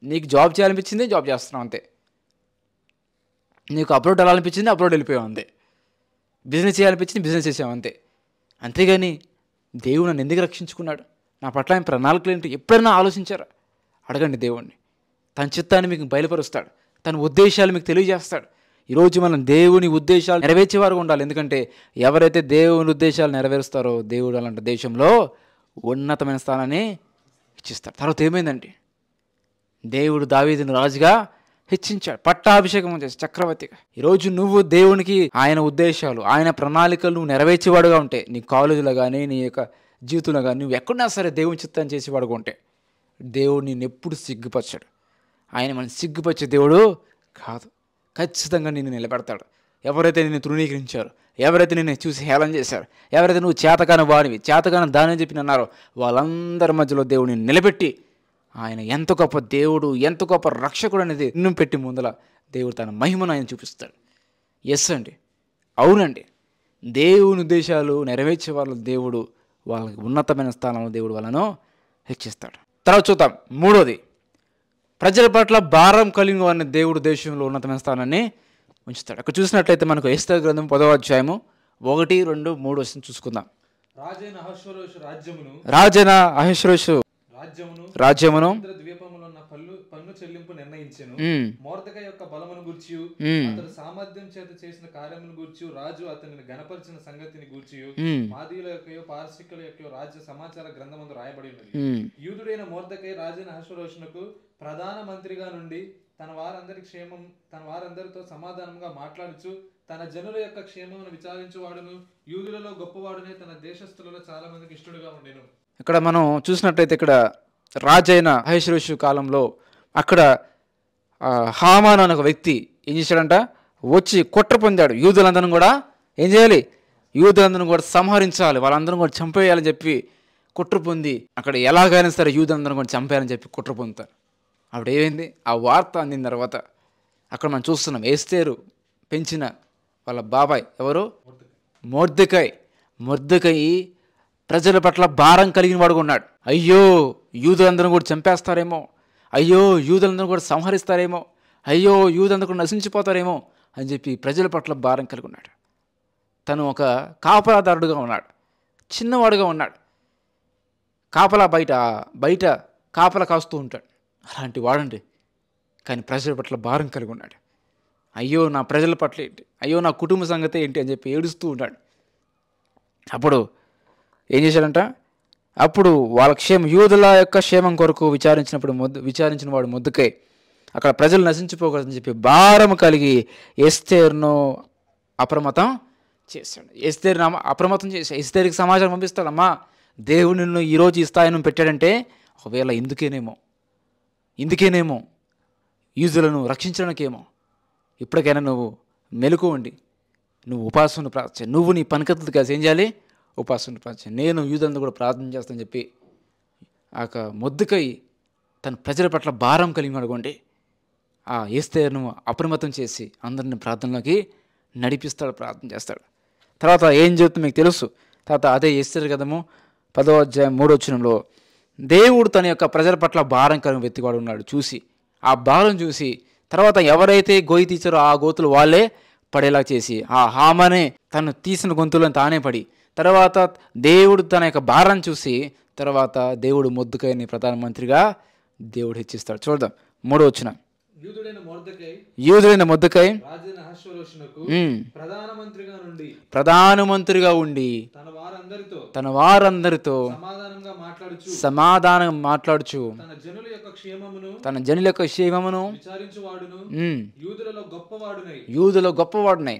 నీకు జాబ్ చేయాలనిపించింది, జాబ్ చేస్తున్నావు అంతే. నీకు అప్లోడ్ వెళ్ళాలనిపించింది, అప్లోడ్ వెళ్ళిపోయావు అంతే. బిజినెస్ చేయాలనిపించింది, బిజినెస్ చేసావు అంతే. అంతేగాని దేవుడు నన్ను ఎందుకు రక్షించుకున్నాడు, నా పట్ల ఆయన ప్రణాళికలు ఏంటి ఎప్పుడైనా ఆలోచించారా? అడగండి దేవుణ్ణి. తన చిత్తాన్ని మీకు బయలుపరుస్తాడు, తన ఉద్దేశాలు మీకు తెలియజేస్తాడు. ఈరోజు మనం దేవుని ఉద్దేశాలు నెరవేర్చేవారు ఉండాలి. ఎందుకంటే ఎవరైతే దేవుని ఉద్దేశాలు నెరవేరుస్తారో దేవుడు అలాంటి దేశంలో ఉన్నతమైన స్థానాన్ని ఇచ్చిస్తాడు. తర్వాత ఏమైందండి, దేవుడు దావీదును రాజుగా హెచ్చించాడు, పట్టాభిషేకం చేసి చక్రవర్తిగా. ఈరోజు నువ్వు దేవునికి ఆయన ఉద్దేశాలు, ఆయన ప్రణాళికలు నువ్వు నెరవేర్చేవాడుగా ఉంటే, నీ కాలేజీలో కానీ నీ యొక్క జీవితంలో కానీ నువ్వు ఎక్కడన్నా సరే దేవుని చిత్తాన్ని చేసేవాడుగా ఉంటే, దేవుడు నిన్ను ఎప్పుడు సిగ్గుపరచాడు. ఆయన మనం సిగ్గుపరిచే దేవుడు కాదు. ఖచ్చితంగా నిన్ను నిలబెడతాడు. ఎవరైతే నిన్ను తృణీకరించారో, ఎవరైతే నిన్ను చూసి హేళన చేశారో, ఎవరైతే నువ్వు చేతకాని వాడివి, చేతకాని దాని చెప్పి అన్నారో, వాళ్ళందరి మధ్యలో దేవుడు నిన్ను నిలబెట్టి ఆయన ఎంత గొప్ప దేవుడు, ఎంత గొప్ప రక్షకుడు అనేది నిన్ను పెట్టి ముందల దేవుడు తన మహిమను ఆయన చూపిస్తాడు. ఎస్ అండి, అవునండి. దేవుని ఉద్దేశాలు నెరవేర్చే వాళ్ళు దేవుడు వాళ్ళకి ఉన్నతమైన స్థానంలో దేవుడు వాళ్ళను హెచ్చిస్తాడు. తర్వాత చూద్దాం మూడోది, ప్రజల పట్ల భారం కలిగిన వారిని దేవుడు దేశంలో ఉన్నతమైన స్థానాన్ని ఉంచుతాడు. అక్కడ చూసినట్లయితే మనకు ఎస్తేరు గ్రంథం 10వ అధ్యాయము 1, 2, 3 చూసుకుందాం. రాజైన అహష్వేరోషు రాజ్యమును ద్వీపములో పన్ను చెల్లింపు నిర్ణయించెను. మొర్దెకై యొక్క బలమును గూర్చి, అతడు సామర్థ్యం చేత చేసిన కార్యమును గూర్చి, రాజు అతనిని గణపరిచిన సంగతిని గూర్చి మాదీయుల యొక్క పారసీకుల యొక్క రాజ్య సమాచార గ్రంథమందు రాయబడి ఉన్నది. యూదుడైన మొర్దెకై రాజైన అహష్వేరోషునకు ప్రధాన మంత్రిగా నుండి తన వారందరితో సమాధానంగా మాట్లాడుచు తన జనుల యొక్క క్షేమమును విచారించువాడును, యూదులలో గొప్పవాడునే, తన దేశస్థులలో చాలా మందికి ఇష్టడుగా ఉండెను. ఇక్కడ మనం చూసినట్లయితే ఇక్కడ రాజైన అహష్వేరోషు కాలంలో అక్కడ హామాను అనే ఒక వ్యక్తి ఏం చేశాడంట, వచ్చి కుట్ర పొందాడు. యూదులందరూ కూడా ఏం చేయాలి, యూదులందరూ కూడా సంహరించాలి, వాళ్ళందరూ కూడా చంపేయాలని చెప్పి కుట్ర పొంది అక్కడ ఎలాగైనా సరే యూదులందరూ కూడా చంపేయాలని చెప్పి కుట్ర పొందుతారు. అప్పుడు ఏమైంది, ఆ వార్త అందిన తర్వాత అక్కడ మనం చూస్తున్నాం ఎస్తేరు పెంచిన వాళ్ళ బాబాయ్ ఎవరు, మొర్దెకై ప్రజల పట్ల భారం కలిగిన వాడుగా ఉన్నాడు. అయ్యో యూదులందరూ కూడా చంపేస్తారేమో, అయ్యో యూదులందరూ కూడా సంహరిస్తారేమో, అయ్యో యూదులందరూ కూడా నశించిపోతారేమో అని చెప్పి ప్రజల పట్ల భారం కలిగి ఉన్నాడు. తను ఒక కాపలాదారుడుగా ఉన్నాడు, చిన్నవాడుగా ఉన్నాడు. బయట కాపలా కాస్తూ ఉంటాడు. అలాంటి వాడండి, కానీ ప్రజల పట్ల భారం కలిగి ఉన్నాడు. అయ్యో నా ప్రజల పట్ల ఏంటి, అయ్యో నా కుటుంబ సంగతి ఏంటి అని చెప్పి ఏడుస్తూ ఉంటాడు. అప్పుడు ఏం చేశాడంట, అప్పుడు వాళ్ళ యూదుల యొక్క క్షేమం కొరకు విచారించిన వాడు మొర్దెకై అక్కడ ప్రజలు నశించిపోకూడదని చెప్పి భారం కలిగి ఎస్తేరును అప్రమత్తం చేశాడు. అప్రమత్తం చేశాడు. ఎస్తేరుకి సమాచారం పంపిస్తాడు, అమ్మా దేవుడు నిన్ను ఈరోజు ఈ స్థాయిని పెట్టాడంటే ఒకవేళ ఇందుకేనేమో యూదులను రక్షించడానికేమో, ఇప్పటికైనా నువ్వు మెలకువండి, నువ్వు ఉపాసన ప్రార్థన, నువ్వు నీ పనికత్తులు కలిసి ఏం చేయాలి, ఉపవాసం ప్రార్థన నేను యూదులందరూ కూడా ప్రార్థన చేస్తానని చెప్పి ఆ యొక్క మొర్దెకై తన ప్రజల పట్ల భారం కలిగి అడుగుండి ఆ ఎస్తేరును అప్రమత్తం చేసి అందరిని ప్రార్థనలోకి నడిపిస్తాడు, ప్రార్థన చేస్తాడు. తర్వాత ఏం చెప్తుంది మీకు తెలుసు. తర్వాత అదే ఎస్తేరు గ్రంథము 10వ అధ్యాయం 3వ వచనంలో దేవుడు తన యొక్క ప్రజల పట్ల భారం కలిగిన వ్యక్తివాడు ఉన్నాడు చూసి, ఆ భారం చూసి తర్వాత ఎవరైతే గొయ్యి తీసారో ఆ గోతులు వాళ్ళే పడేలా చేసి ఆ హామనే తను తీసిన గొంతులను తానే పడి, తర్వాత దేవుడు తన యొక్క భారం చూసి తర్వాత దేవుడు మొర్దెకైని ప్రధానమంత్రిగా దేవుడు హెచ్చిస్తాడు. చూద్దాం 3వ వచనం. యూదుడైన మొర్దెకై ప్రధానమంత్రిగా ఉండి తన వారందరితో సమాధానం మాట్లాడుచు తన జనుల యొక్క క్షేమమును యూదులో గొప్పవాడునై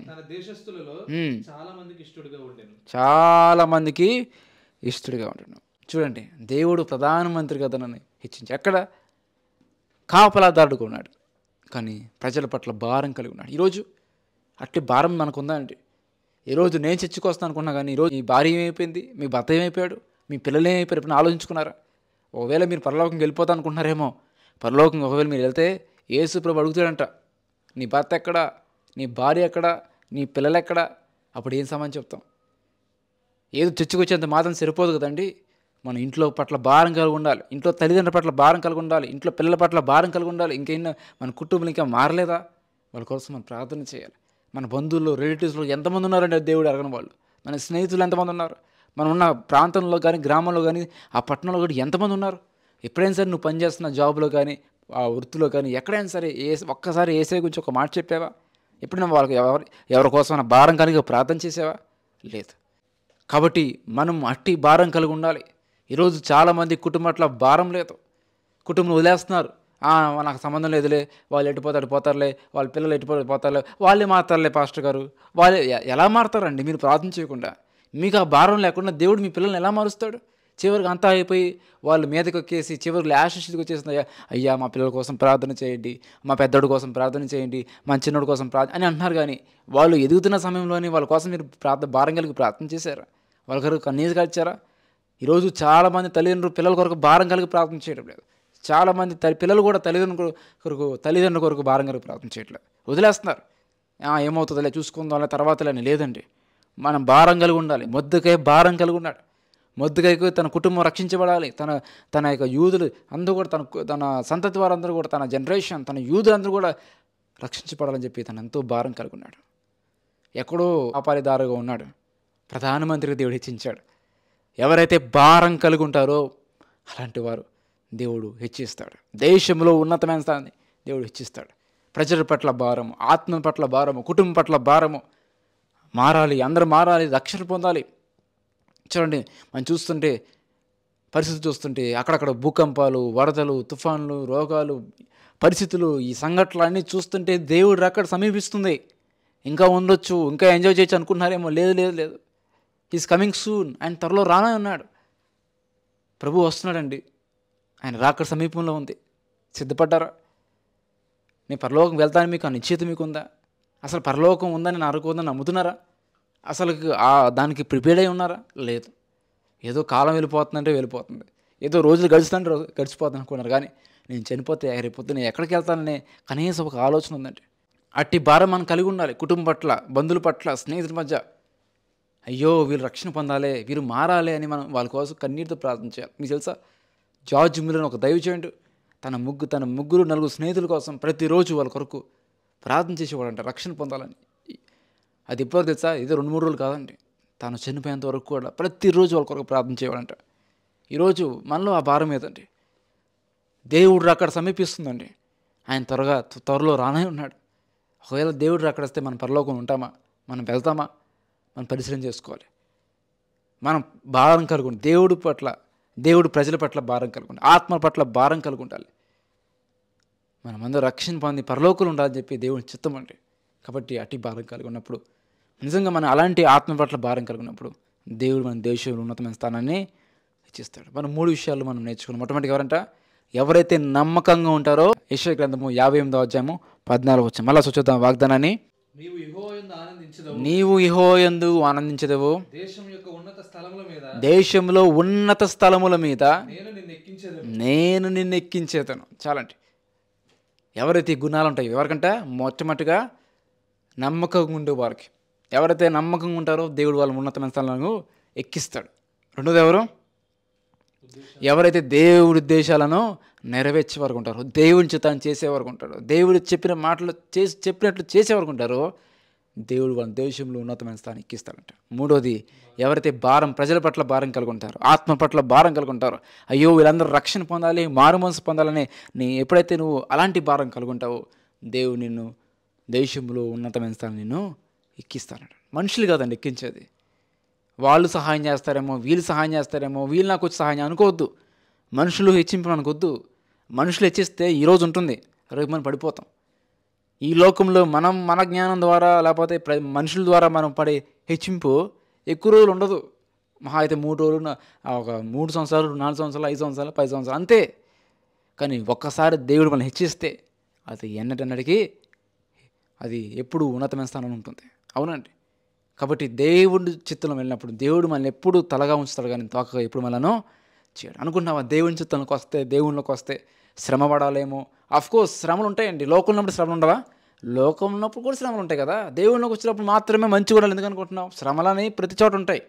చాలా మందికి ఇష్టడుగా ఉంటాడు. చూడండి, దేవుడు ప్రధానమంత్రిగా తనని హెచ్చించి ఎక్కడ కాపలాదారుడుగా ఉన్నాడు, కానీ ప్రజల పట్ల భారం కలిగి ఉన్నాడు. ఈరోజు అట్టి భారం మనకు ఉందా అండి? ఈరోజు నేను చర్చికి వస్తాను అనుకున్నా, కానీ ఈరోజు మీ భార్య ఏమైపోయింది, మీ భర్త ఏమైపోయాడు, మీ పిల్లలు ఏమైపోయారు ఎప్పుడు ఆలోచించుకున్నారా? ఒకవేళ మీరు పరలోకంకి వెళ్ళిపోతా అనుకుంటున్నారేమో. పరలోకం ఒకవేళ మీరు వెళ్తే యేసు ప్రభు అడుగుతాడంట, నీ భర్త ఎక్కడా, నీ భార్య ఎక్కడా, నీ పిల్లలు ఎక్కడా? అప్పుడు ఏం సమాధానం చెప్తాం? ఏదో చర్చికి వచ్చేంత మాత్రం సరిపోదు కదండి. మన ఇంట్లో పట్ల భారం కలిగి ఉండాలి, ఇంట్లో తల్లిదండ్రుల పట్ల భారం కలిగి ఉండాలి, ఇంట్లో పిల్లల పట్ల భారం కలిగి ఉండాలి. ఇంకెన్నో మన కుటుంబం ఇంకా మారలేదా? వాళ్ళ కోసం మనం ప్రార్థన చేయాలి. మన బంధువులు రిలేటివ్స్లో ఎంతమంది ఉన్నారంటే దేవుడు అడగని వాళ్ళు, మన స్నేహితులు ఎంతమంది ఉన్నారు, మనం ఉన్న ప్రాంతంలో కానీ గ్రామంలో కానీ ఆ పట్టణంలో కానీ ఎంతమంది ఉన్నారు? ఎప్పుడైనా సరే నువ్వు పనిచేస్తున్న జాబ్లో కానీ ఆ వృత్తిలో కానీ ఎక్కడైనా సరే ఒక్కసారి ఏసై గురించి ఒక మాట చెప్పావా? ఎప్పుడైనా వాళ్ళకి ఎవరి కోసం భారం కలిగి ప్రార్థన చేసావా? లేదు. కాబట్టి మనం అట్టి భారం కలిగి ఉండాలి. ఈరోజు చాలామంది కుటుంబం అట్లా భారం లేదు, కుటుంబం వదిలేస్తున్నారు. నాకు సంబంధం లేదులే, వాళ్ళు ఎటుపోతాడు పోతారులే, వాళ్ళ పిల్లలు ఎటుపోతారులే, వాళ్ళే మారుతారులే పాస్టర్ గారు. వాళ్ళే ఎలా మారుతారండి మీరు ప్రార్థన చేయకుండా? మీకు ఆ భారం లేకుండా దేవుడు మీ పిల్లల్ని ఎలా మారుస్తాడు? చివరికి అంతా అయిపోయి వాళ్ళు మీదకి ఎక్కేసి చివరికి లాస్ట్ స్థితికి వచ్చేసింది, అయ్యా మా పిల్లల కోసం ప్రార్థన చేయండి, మా పెద్దోడి కోసం ప్రార్థన చేయండి, మా చిన్నోడి కోసం అని అంటున్నారు. కానీ వాళ్ళు ఎదుగుతున్న సమయంలోనే వాళ్ళ కోసం మీరు భారం కలిగి ప్రార్థన చేశారా? వాళ్ళ కొరకు కన్నీరు కాచారా? ఈరోజు చాలామంది తల్లిదండ్రులు పిల్లల కొరకు భారం కలిగి ప్రార్థన చేయడం లేదు. చాలామంది పిల్లలు కూడా తల్లిదండ్రుల కొరకు భారం కలిగి ప్రార్థన చేయట్లేదు, వదిలేస్తున్నారు. ఏమవుతుందిలే చూసుకుందాంలే తర్వాతలే అని. లేదండి, మనం భారం కలిగి ఉండాలి. మొర్దెకై భారం కలిగి ఉన్నాడు. మొర్దెకైకి తన కుటుంబం రక్షించబడాలి. తన యొక్క యూదులు అందరూ కూడా తన సంతతి వారందరూ కూడా తన జనరేషన్ తన యూదులందరూ కూడా రక్షించబడాలని చెప్పి తను ఎంతో భారం కలిగి ఉన్నాడు. ఎక్కడో అపాలిదారుగా ఉన్నాడు, ప్రధానమంత్రికి దేవుడు హెచ్చించాడు. ఎవరైతే భారం కలిగి ఉంటారో అలాంటి వారు దేవుడు హెచ్చిస్తాడు. దేశంలో ఉన్నతమైన స్థానాన్ని దేవుడు హెచ్చిస్తాడు. ప్రజల పట్ల భారము, ఆత్మ పట్ల భారము, కుటుంబం పట్ల భారము మారాలి. అందరూ మారాలి, రక్షణ పొందాలి. చూడండి, మనం చూస్తుంటే పరిస్థితి చూస్తుంటే అక్కడక్కడ భూకంపాలు, వరదలు, తుఫాన్లు, రోగాలు, పరిస్థితులు, ఈ సంఘటనలు అన్నీ చూస్తుంటే దేవుడు అక్కడ సమీపిస్తుంది. ఇంకా ఉండొచ్చు, ఇంకా ఎంజాయ్ చేయొచ్చు అనుకుంటున్నారేమో. లేదు, ఈజ్ కమింగ్ సూన్. ఆయన త్వరలో రానే ఉన్నాడు. ప్రభు వస్తున్నాడండి, ఆయన రాకడ సమీపంలో ఉంది. సిద్ధపడ్డారా? నేను పరలోకం వెళ్తాను మీకు ఆ నిశ్చయిత మీకుందా? అసలు పరలోకం ఉందని నరకుందని నమ్ముతున్నారా? అసలు దానికి ప్రిపేర్డ్ అయి ఉన్నారా? లేదు. ఏదో కాలం వెళ్ళిపోతుందంటే వెళ్ళిపోతుంది, ఏదో రోజులు గడిచిపోతుంది అనుకున్నారు. కానీ నేను చనిపోతే రేపొద్దు నేను ఎక్కడికి వెళ్తాననే కనీసం ఒక ఆలోచన ఉందండి. అట్టి భారం మనం కలిగి ఉండాలి. కుటుంబం పట్ల, బంధువుల పట్ల, స్నేహితుల మధ్య. అయ్యో వీళ్ళు రక్షణ పొందాలి, వీరు మారాలి అని మనం వాళ్ళ కోసం కన్నీటితో ప్రార్థన చేయాలి. మీకు తెలుసా, జార్జ్ మిల్లర్ ఒక దైవజనుడు తన ముగ్గురు నలుగురు స్నేహితుల కోసం ప్రతిరోజు వాళ్ళ కొరకు ప్రార్థన చేసేవాడంట రక్షణ పొందాలని. అది ఎప్పుడో తెలుసా, ఇది 2-3 రోజులు కాదండి, తాను చనిపోయేంత వరకు కూడా ప్రతిరోజు వాళ్ళ కొరకు ప్రార్థన చేయవాడంట. ఈరోజు మనలో ఆ భారం ఏదండి? దేవుడు అక్కడ సమీపిస్తుందండి. ఆయన త్వరలో రానే ఉన్నాడు. ఒకవేళ దేవుడు అక్కడ వస్తే మనం పరలోకం ఉంటామా? మనం వెళ్తామా? మనం పరిశీలన చేసుకోవాలి. మనం భారం కలుగుండి దేవుడు ప్రజల పట్ల భారం కలుగుండి, ఆత్మ పట్ల భారం కలిగి ఉండాలి. మనమందరూ రక్షణ పొంది పరలోకంలో ఉండాలని చెప్పి దేవుని చిత్తం అండి. కాబట్టి అట్టి భారం కలిగి ఉన్నప్పుడు, నిజంగా మనం అలాంటి ఆత్మ పట్ల భారం కలిగి ఉన్నప్పుడు దేవుడు మన దేశంలో ఉన్నతమైన స్థానాన్ని ఇచ్చిస్తాడు. మనం 3 విషయాలు మనం నేర్చుకున్నాం. మొట్టమొదటి ఎవరైతే నమ్మకంగా ఉంటారో, యెషయా గ్రంథము 58వ అధ్యాయము 14వ వచనం. మళ్ళా చూద్దాం వాగ్దానాన్ని. నీవు యెహోవాయందు ఆనందించదవు, నీవు యెహోవాయందు ఆనందించదవు, దేశం యొక్క ఉన్నత స్థలముల మీద దేశంలో ఉన్నత స్థలముల మీద నేను నిన్ను ఎక్కించెదను. నేను నిన్ను ఎక్కించేతను. చాలండి. ఎవరైతే ఈ గుణాలు ఉంటాయో ఎవరికంటే మొట్టమొదటిగా నమ్మకంగా ఉండే వారికి, ఎవరైతే నమ్మకంగా ఉంటారో దేవుడు వాళ్ళ ఉన్నతమైన స్థలాలను ఎక్కిస్తాడు. రెండోది ఎవరు? ఎవరైతే దేవుడి ఉద్దేశాలను నెరవేర్చే వరకు ఉంటారో, దేవుని చిత్తాన్ని చేసే వరకు ఉంటారో, దేవుడు చెప్పిన మాటలు చెప్పినట్లు చేసే వరకు ఉంటారో దేవుడు వాళ్ళ దేశంలో ఉన్నతమైన స్థానం ఎక్కిస్తాడంట. మూడోది, ఎవరైతే ప్రజల పట్ల భారం కలిగి ఉంటారో, ఆత్మ పట్ల భారం కలిగి ఉంటారో, అయ్యో వీళ్ళందరూ రక్షణ పొందాలి, మారు మనసు పొందాలని ఎప్పుడైతే నువ్వు అలాంటి భారం కలిగి ఉంటావో దేవుడు నిన్ను దేశంలో ఉన్నతమైన స్థానం నిన్ను ఎక్కిస్తానట. మనుషులు కాదండి ఎక్కించేది. వాళ్ళు సహాయం చేస్తారేమో, వీళ్ళు సహాయం చేస్తారేమో, వీళ్ళు నాకు వచ్చి సహాయం అనుకోవద్దు. మనుషులు హెచ్చింపు అనుకోవద్దు. మనుషులు హెచ్చిస్తే ఈరోజు ఉంటుంది, రేపు మనం పడిపోతాం. ఈ లోకంలో మన జ్ఞానం ద్వారా లేకపోతే మనుషుల ద్వారా మనం పడే హెచ్చింపు ఎక్కువ రోజులు ఉండదు. మహా అయితే 3 రోజులు, ఒక 3 సంవత్సరాలు, 4 సంవత్సరాలు, 5 సంవత్సరాలు, 10 సంవత్సరాలు అంతే. కానీ ఒక్కసారి దేవుడు మనం హెచ్చిస్తే అది ఎన్నటికి అది ఎప్పుడు ఉన్నతమైన స్థానంలో ఉంటుంది. అవునండి. కాబట్టి దేవుడి చిత్తంలో వెళ్ళినప్పుడు దేవుడు మనల్ని ఎప్పుడు తలగా ఉంచుతాడు, కానీ తోకగా ఎప్పుడు మనను చేయడు. అనుకుంటున్నావా? దేవుని చిత్తంలోకి వస్తే, దేవునిలోకి వస్తే శ్రమ పడాలేమో. అఫ్కోర్స్ శ్రమలు ఉంటాయండి. లోకం ఉన్నప్పుడు శ్రమలు ఉండవా? లోకం ఉన్నప్పుడు కూడా శ్రమలు ఉంటాయి కదా. దేవునిలోకి వచ్చినప్పుడు మాత్రమే మంచి కూడా ఎందుకు అనుకుంటున్నావు? శ్రమలని ప్రతి చోట ఉంటాయి,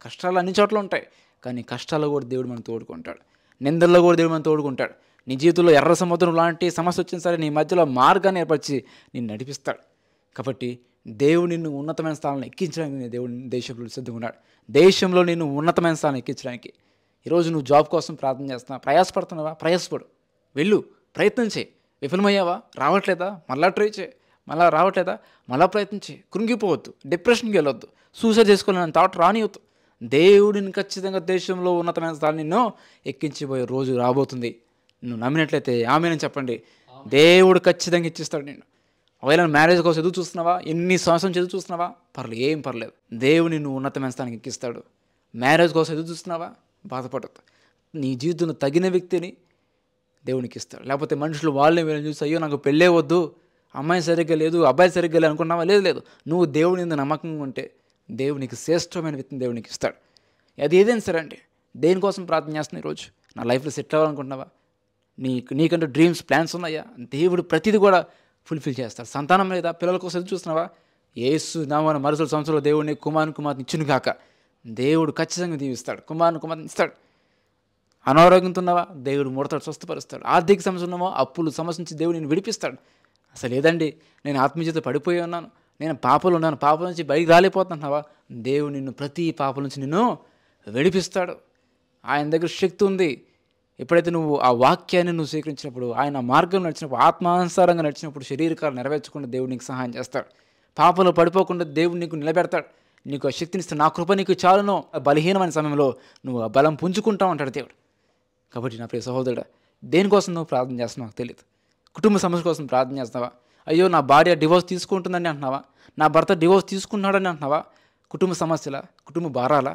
కష్టాలు అన్ని చోట్ల ఉంటాయి. కానీ కష్టాల్లో కూడా దేవుడు మనం తోడుకుంటాడు, నిందల్లో కూడా దేవుడు మనం తోడుకుంటాడు. నీ జీవితంలో ఎర్ర సముద్రం లాంటి సమస్య వచ్చిన సరే నీ మధ్యలో మార్గాన్ని ఏర్పరిచి నిన్ను నడిపిస్తాడు. కాబట్టి దేవుడు నిన్ను ఉన్నతమైన స్థానాలను ఎక్కించడానికి దేవుడు దేశంలో సిద్ధంగా ఉన్నాడు. దేశంలో నిన్ను ఉన్నతమైన స్థానం ఎక్కించడానికి ఈరోజు నువ్వు జాబ్ కోసం ప్రార్థన చేస్తున్నావా? ప్రయాసపడుతున్నావా? ప్రయాసపడు, వెళ్ళు, ప్రయత్నం చేయి. విఫలమయ్యావా? రావట్లేదా? మళ్ళా ట్రై చేయి. మళ్ళీ రావట్లేదా? మళ్ళీ ప్రయత్నం చేయి. కృంగిపోవద్దు, డిప్రెషన్కి వెళ్ళొద్దు, సూసైడ్ చేసుకోవాలని థాట్ రానివద్దు. దేవుడిని ఖచ్చితంగా దేశంలో ఉన్నతమైన స్థానం నిన్ను ఎక్కించిపోయే రోజు రాబోతుంది. నువ్వు నమ్మినట్లయితే ఆమేనని చెప్పండి. దేవుడు ఖచ్చితంగా ఇచ్చిస్తాడు నిన్ను. ఒకవేళ మ్యారేజ్ కోసం ఎదురు చూస్తున్నావా? ఎన్ని సంవత్సరం చదువు చూస్తున్నావా? ఏం పర్లేదు, దేవుడు నిన్ను ఉన్నతమైన స్థానానికి ఎక్కిస్తాడు. మ్యారేజ్ కోసం ఎదురు చూస్తున్నావా? బాధపడద్దు. నీ జీవితంలో తగిన వ్యక్తిని దేవునికి ఇస్తాడు. లేకపోతే మనుషులు వాళ్ళని వీళ్ళని చూసి అయ్యో నాకు పెళ్ళే వద్దు, అమ్మాయి సరిగ్గా లేదు, అబ్బాయి సరిగ్గా లేదు అనుకున్నావా? లేదు. నువ్వు దేవుని మీద నమ్మకంగా ఉంటే దేవుడు నీకు శ్రేష్టమైన వ్యక్తిని దేవునికి ఇస్తాడు. అది ఏదైనా సరే అండి. దేనికోసం ప్రార్థన చేస్తున్నావు ఈరోజు? నా లైఫ్లో సెటిల్ అవ్వాలనుకుంటున్నావా? నీకంటే డ్రీమ్స్, ప్లాన్స్ ఉన్నాయా? దేవుడు ప్రతిదీ కూడా ఫుల్ఫిల్ చేస్తాడు. సంతానం లేదా? పిల్లల కోసం ఎదురు చూస్తున్నావా? యేసు నామమున మరుసటి సంవత్సరంలో దేవుడిని కుమారుని ఇచ్చును కాక. దేవుడు ఖచ్చితంగా దీవిస్తాడు, కుమారుని ఇస్తాడు. అనారోగ్యంతో ఉన్నావా? దేవుడు ముడతాడు, స్వస్థపరుస్తాడు. ఆర్థిక సమస్య ఉన్నావా? అప్పులు సమస్య నుంచి దేవుడు నేను విడిపిస్తాడు. అసలు లేదండి, నేను ఆత్మీయత పడిపోయి ఉన్నాను, నేను పాపలు ఉన్నాను, పాపల నుంచి బయటికి రాలేకపోతున్నావా? దేవుడు నిన్ను ప్రతి పాపల నుంచి నిన్ను విడిపిస్తాడు. ఆయన దగ్గర శక్తి ఉంది. ఎప్పుడైతే నువ్వు ఆ వాక్యాన్ని నువ్వు స్వీకరించినప్పుడు, ఆయన మార్గం నడిచినప్పుడు, ఆత్మానుసారంగా నడిచినప్పుడు, శరీరకాలు నెరవేర్చకుండా దేవుడు నీకు సహాయం చేస్తాడు. పాపంలో పడిపోకుండా దేవుడు నీకు నిలబెడతాడు, నీకు ఆ శక్తిని ఇస్తాడు. నా కృప నీకు చాలును. బలహీనమైన సమయంలో నువ్వు ఆ బలం పుంజుకుంటావు అంటాడు దేవుడు. కాబట్టి నా ప్రియ సహోదరుడు, దేనికోసం నువ్వు ప్రార్థన చేస్తున్నావు నాకు తెలియదు. కుటుంబ సమస్య కోసం ప్రార్థన చేస్తున్నావా? అయ్యో నా భార్య డివోర్స్ తీసుకుంటుందని అంటున్నావా? నా భర్త డివోర్స్ తీసుకున్నాడని అంటున్నావా? కుటుంబ సమస్యల, కుటుంబ భారాల?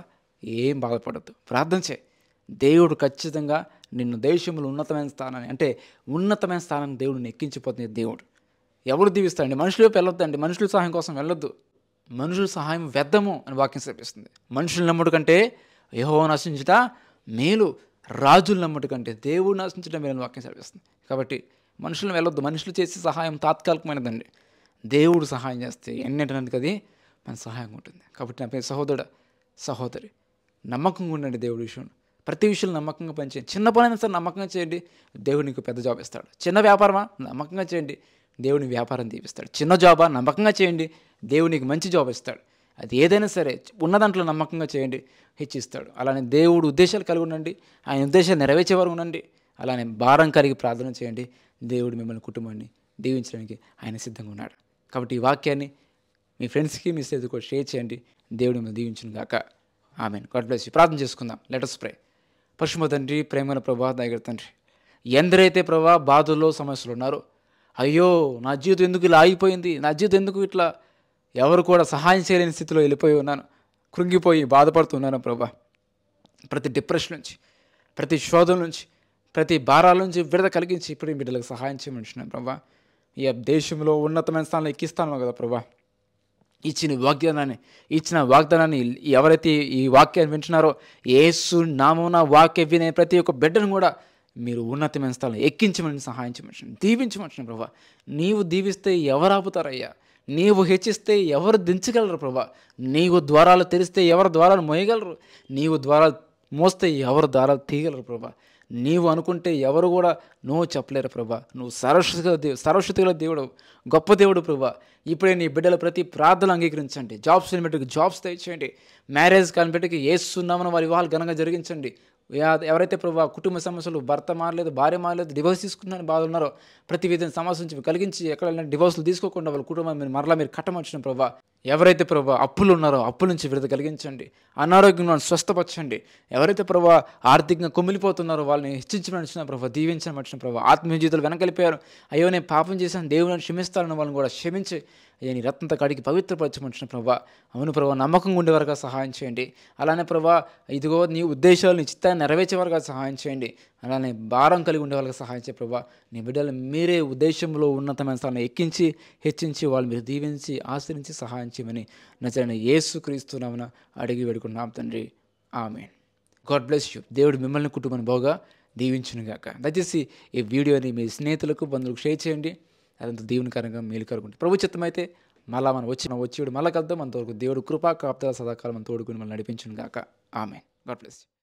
ఏం బాధపడద్దు, ప్రార్థన చేయి. దేవుడు ఖచ్చితంగా నిన్ను దేశంలో ఉన్నతమైన స్థానాన్ని, అంటే ఉన్నతమైన స్థానాన్ని దేవుడిని ఎక్కించిపోతుంది. దేవుడు ఎవరు దీవిస్తాడండి? మనుషుల వైపు వెళ్ళొద్దండి. మనుషుల సహాయం కోసం వెళ్ళొద్దు. మనుషుల సహాయం వ్యర్థము అని వాక్యం చూపిస్తుంది. మనుషులు నమ్ముడు కంటే యెహోవాను ఆశ్రయించుట మేలు, రాజులు నమ్ముడు కంటే దేవుడిని ఆశ్రయించడం మేలు అని వాక్యం చూపిస్తుంది. కాబట్టి మనుషులను వెళ్ళొద్దు. మనుషులు చేసే సహాయం తాత్కాలికమైనదండి. దేవుడు సహాయం చేస్తే ఎన్నింటికి అది మన సహాయం ఉంటుంది. కాబట్టి నా పేరు సహోదరుడు, సహోదరి, నమ్మకంగా ఉండండి దేవుడి విషయంలో. ప్రతి విషయంలో నమ్మకంగా పనిచేయండి. చిన్న పనైనా సరే నమ్మకంగా చేయండి, దేవుడు నీకు పెద్ద జాబ్ ఇస్తాడు. చిన్న వ్యాపారమా? నమ్మకంగా చేయండి, దేవుని వ్యాపారం దీవిస్తాడు. చిన్న జాబా? నమ్మకంగా చేయండి, దేవుడు నీకు మంచి జాబ్ ఇస్తాడు. అది ఏదైనా సరే ఉన్న దాంట్లో నమ్మకంగా చేయండి, హెచ్చిస్తాడు. అలానే దేవుడు ఉద్దేశాలు కలిగి ఉండండి, ఆయన ఉద్దేశాలు నెరవేర్చే వరకు ఉండండి. అలానే భారం కలిగి ప్రార్థన చేయండి. దేవుడు మిమ్మల్ని, కుటుంబాన్ని దీవించడానికి ఆయన సిద్ధంగా ఉన్నాడు. కాబట్టి ఈ వాక్యాన్ని మీ ఫ్రెండ్స్కి, మీ స్నేహితులకు కూడా షేర్ చేయండి. దేవుడు మిమ్మల్ని దీవించును గాక. ఆమేన్. God bless you. ప్రార్థన చేసుకుందాం. Let us pray. పరిశుద్ధ తండ్రి, ప్రేమల ప్రభా, దయగల తండ్రి, ఎందరైతే ప్రభా బాధల్లో సమస్యలు ఉన్నారో, అయ్యో నా జీవితం ఎందుకు ఇలా ఆగిపోయింది, నా జీవితం ఎందుకు ఇట్లా, ఎవరు కూడా సహాయం చేయలేని స్థితిలో వెళ్ళిపోయి ఉన్నాను, కృంగిపోయి బాధపడుతున్నాను ప్రభా. ప్రతి డిప్రెషన్ నుంచి, ప్రతి శోధన నుంచి, ప్రతి భారాల నుంచి విడుదల కలిగించి ఇప్పుడు బిడ్డలకు సహాయం చేయమని ప్రభా. ఈ దేశంలో ఉన్నతమైన స్థానంలో ఎక్కిస్తాను కదా ప్రభా. ఇచ్చిన వాగ్దానాన్ని ఎవరైతే ఈ వాక్యాన్ని వింటున్నారో, యేసు నామమున వాక్య వినే ప్రతి ఒక్క బిడ్డను కూడా మీరు ఉన్నతమైన స్థలం ఎక్కించమని సహాయం చేయమని దీవించమంటున్నాను ప్రభా. నీవు దీవిస్తే ఎవరు ఆపుతారయ్యా? నీవు హెచ్చిస్తే ఎవరు దించగలరు ప్రభా? నీవు ద్వారాలు తెరిస్తే ఎవరు ద్వారాలు మోయగలరు? నీవు ద్వారాలు మోస్తే ఎవరు ద్వారాలు తీయగలరు ప్రభా? నీవు అనుకుంటే ఎవరు కూడా నువ్వు చెప్పలేరు ప్రభా. నువ్వు సర్వశక్తిగల దేవుడు, గొప్ప దేవుడు ప్రభా. ఇప్పుడే నీ బిడ్డల ప్రతి ప్రార్థనలు అంగీకరించండి. జాబ్స్ బిడ్డకి జాబ్స్ తెచ్చేయండి. మ్యారేజ్ కాని బిడ్డకి యేసునామమున వారి వివాహాలు ఘనంగా జరిగించండి. ఎవరైతే ప్రభా కుటుంబ సమస్యలు, భర్త మారలేదు, భార్య మారలేదు, డివోర్స్ తీసుకున్నారని బాధ ఉన్నారో ప్రతి విధంగా సమస్య నుంచి కలిగించి ఎక్కడైనా డివోర్స్లు తీసుకోకుండా వాళ్ళ కుటుంబం మీరు కట్టమర్చిన ప్రభా. ఎవరైతే ప్రభా అప్పులు ఉన్నారో అప్పుల నుంచి విడుదల కలిగించండి. అనారోగ్యం స్వస్థపరచండి. ఎవరైతే ప్రభా ఆర్థికంగా కుమిలిపోతున్నారో వాళ్ళని హెచ్చించమనిచ్చిన ప్రభా, దీవించమనిచ్చిన ప్రభా. ఆత్మీయ జీవితాలు వెనకలిపారు. అయ్యో నేను పాపం చేశాను, దేవుని క్షమిస్తానని వాళ్ళని కూడా క్షమించి అయ్యా నీ రత్నంతో కాడికి పవిత్రపరచమనిచ్చిన ప్రభా. అవును ప్రభా, నమ్మకంగా ఉండే వరకు సహాయం చేయండి. అలానే ప్రభా ఇదిగో నీ ఉద్దేశాలు, నీ చిత్తాన్ని నెరవేర్చే వరకు సహాయం చేయండి. అలానే భారం కలిగి ఉండే వాళ్ళకి సహాయం చేయ ప్రభా. నీ బిడ్డలు మీరే ఉద్దేశంలో ఉన్నతమైన స్థానం ఎక్కించి హెచ్చించి వాళ్ళు మీరు దీవించి ఆశ్రయించి సహాయం చేయమని నజరైన యేసుక్రీస్తు నామమున అడిగి వేడుకున్నాం తండ్రి. ఆమేన్. God bless you. దేవుడు మిమ్మల్ని కుటుంబాన్ని బాగా దీవించునుగాక. దయచేసి ఈ వీడియోని మీ స్నేహితులకు, బంధువులకు షేర్ చేయండి. అదంతా దేవునికరంగా మేలుకరంగా ప్రభు చిత్తమైతే మళ్ళా మనం వచ్చి మళ్ళా కలుద్దాం. అంతవరకు దేవుడు కృపా కాపుదల సదాకాలం తోడుకుని మనం నడిపించునుగాక. ఆమేన్. God bless you.